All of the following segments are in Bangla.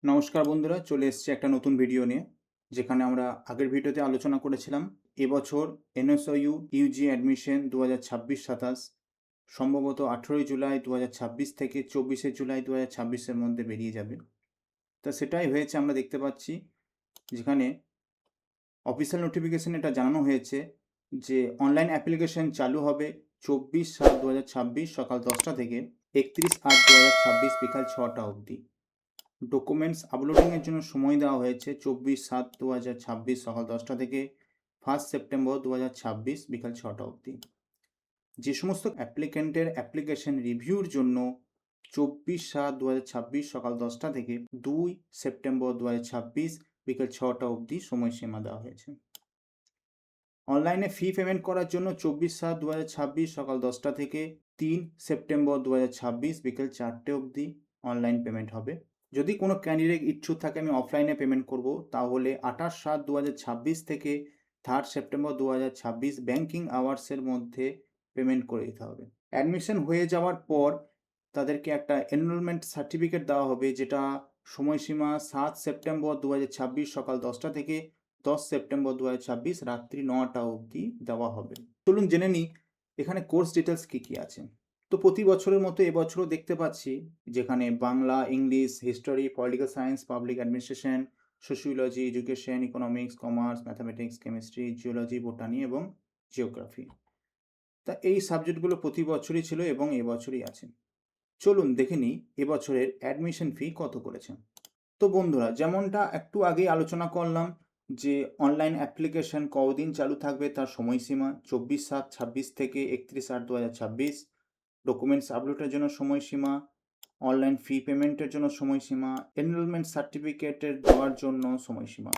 নমস্কার বন্ধুরা, চলে এসেছি একটা নতুন ভিডিও নিয়ে। যেখানে আমরা আগের ভিডিওতে আলোচনা করেছিলাম এবছর এনএসইউ ইউজি অ্যাডমিশন 2026-27 সম্ভবত 18ই জুলাই 2026 থেকে 24শে জুলাই 2026-এর মধ্যে বেরিয়ে যাবে। তা সেটাই হয়েছে, আমরা দেখতে পাচ্ছি যেখানে অফিসিয়াল নোটিফিকেশন এটা জানানো হয়েছে যে অনলাইন অ্যাপ্লিকেশন চালু হবে 24/7/2026 সকাল 10টা থেকে 31/8/2026 বিকাল 6টা অবধি। ডকুমেন্টস আপলোডিংয়ের জন্য সময় দেওয়া হয়েছে 24/7/2026 সকাল 10টা থেকে 1 সেপ্টেম্বর 2026 বিকাল 6টা অবধি। যে সমস্ত অ্যাপ্লিক্যান্টের অ্যাপ্লিকেশন রিভিউর জন্য 24/7/2026 সকাল 10টা থেকে 2 সেপ্টেম্বর 2026 বিকাল 6টা অবধি সময়সীমা দেওয়া হয়েছে। অনলাইনে ফি পেমেন্ট করার জন্য 24/7/2026 সকাল 10টা থেকে 3 সেপ্টেম্বর 2026 বিকেল 4টে অবধি অনলাইন পেমেন্ট হবে। যদি কোনো ক্যান্ডিডেট ইচ্ছুক থাকে আমি অফলাইনে পেমেন্ট করব, তাহলে 28/7/2026 থেকে 3 সেপ্টেম্বর 2026 ব্যাংকিং আওয়ার্সের মধ্যে পেমেন্ট করে দিতে হবে। অ্যাডমিশন হয়ে যাওয়ার পর তাদেরকে একটা এনরোলমেন্ট সার্টিফিকেট দেওয়া হবে, যেটা সময়সীমা 7 সেপ্টেম্বর 2026 সকাল 10টা থেকে 10 সেপ্টেম্বর 2026 রাত্রি 9টা অবধি দেওয়া হবে। চলুন জেনে নিই এখানে কোর্স ডিটেলস কী কী আছে। তো প্রতি বছরের মতো এবছরও দেখতে পাচ্ছি যেখানে Bangla, English, history, political science, public administration, sociology, education, economics, commerce, mathematics, chemistry, geology, botany এবং জিওগ্রাফি। তা এই সাবজেক্টগুলো প্রতি বছরই ছিল এবং এবছরই আছে। চলুন দেখে নিই এবছরের অ্যাডমিশন ফি কত করেছে। তো বন্ধুরা, যেমনটা একটু আগেই আলোচনা করলাম যে অনলাইন অ্যাপ্লিকেশন কতদিন চালু থাকবে তার সময়সীমা 24/7/26 থেকে 31/8/2026। ডকুমেন্টস আপলোডের জন্য সময়সীমা, অনলাইন ফি পেমেন্টের জন্য সময়সীমা, এনরোলমেন্ট সার্টিফিকেটের দেওয়ার জন্য সময়সীমা।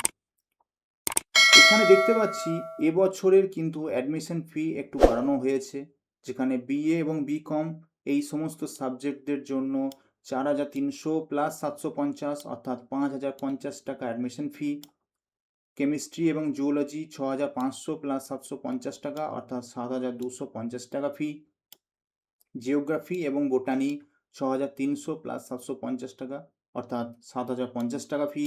এখানে দেখতে পাচ্ছি এবছরের কিন্তু অ্যাডমিশন ফি একটু বাড়ানো হয়েছে, যেখানে বিএ এবং বিকম এই সমস্ত সাবজেক্টদের জন্য 4,300 প্লাস 750 অর্থাৎ 5,050 টাকা অ্যাডমিশন ফি। কেমিস্ট্রি এবং জুওলজি 6,500 প্লাস 750 টাকা অর্থাৎ 7,250 টাকা ফি। জিওগ্রাফি এবং বোটানি 6,300 প্লাস 750 টাকা অর্থাৎ 7,050 টাকা ফি।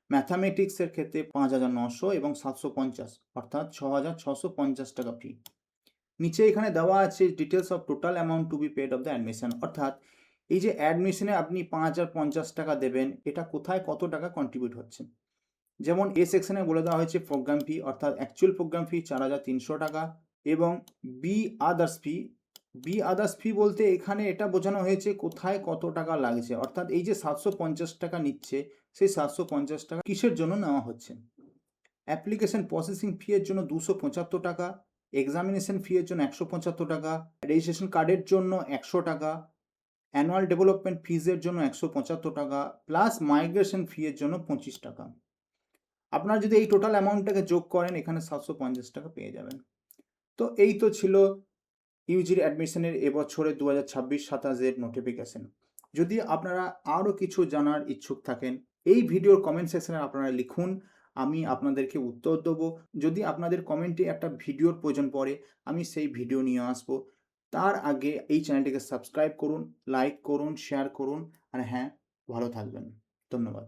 ম্যাথামেটিক্সের ক্ষেত্রে 5,900 এবং 750 অর্থাৎ 6,650 টাকা ফি। নিচে এখানে দেওয়া আছে details of total amount to be paid of the admission, অর্থাৎ এই যে অ্যাডমিশনে আপনি 5,050 টাকা দেবেন, এটা কোথায় কত টাকা কন্ট্রিবিউট হচ্ছে। যেমন এ সেকশনে বলে দেওয়া হয়েছে প্রোগ্রাম ফি, অর্থাৎ অ্যাকচুয়াল প্রোগ্রাম ফি 4,300 টাকা এবং বি আদার্স ফি বলতে এখানে এটা বোঝানো হয়েছে কোথায় কত টাকা লাগছে, অর্থাৎ এই যে 750 টাকা নিচ্ছে সেই 750 টাকা কিসের জন্য নেওয়া হচ্ছে। অ্যাপ্লিকেশন প্রসেসিং ফি এর জন্য 275 টাকা, এক্সামিনেশন ফি এর জন্য 175 টাকা, রেজিস্ট্রেশন কার্ডের জন্য 100 টাকা, অ্যানুয়াল ডেভেলপমেন্ট ফিজের জন্য 175 টাকা প্লাস মাইগ্রেশন ফি এর জন্য 25 টাকা। আপনারা যদি এই টোটাল অ্যামাউন্টটাকে যোগ করেন এখানে 750 টাকা পেয়ে যাবেন। তো এই তো ছিল ইউজির অ্যাডমিশনের এবছরে 2026-27 নোটিফিকেশন। যদি আপনারা আরও কিছু জানার ইচ্ছুক থাকেন এই ভিডিওর কমেন্ট সেকশনে আপনারা লিখুন, আমি আপনাদেরকে উত্তর দেবো। যদি আপনাদের কমেন্টে একটা ভিডিওর প্রয়োজন পড়ে আমি সেই ভিডিও নিয়ে আসবো। তার আগে এই চ্যানেলটিকে সাবস্ক্রাইব করুন, লাইক করুন, শেয়ার করুন আর হ্যাঁ, ভালো থাকবেন। ধন্যবাদ।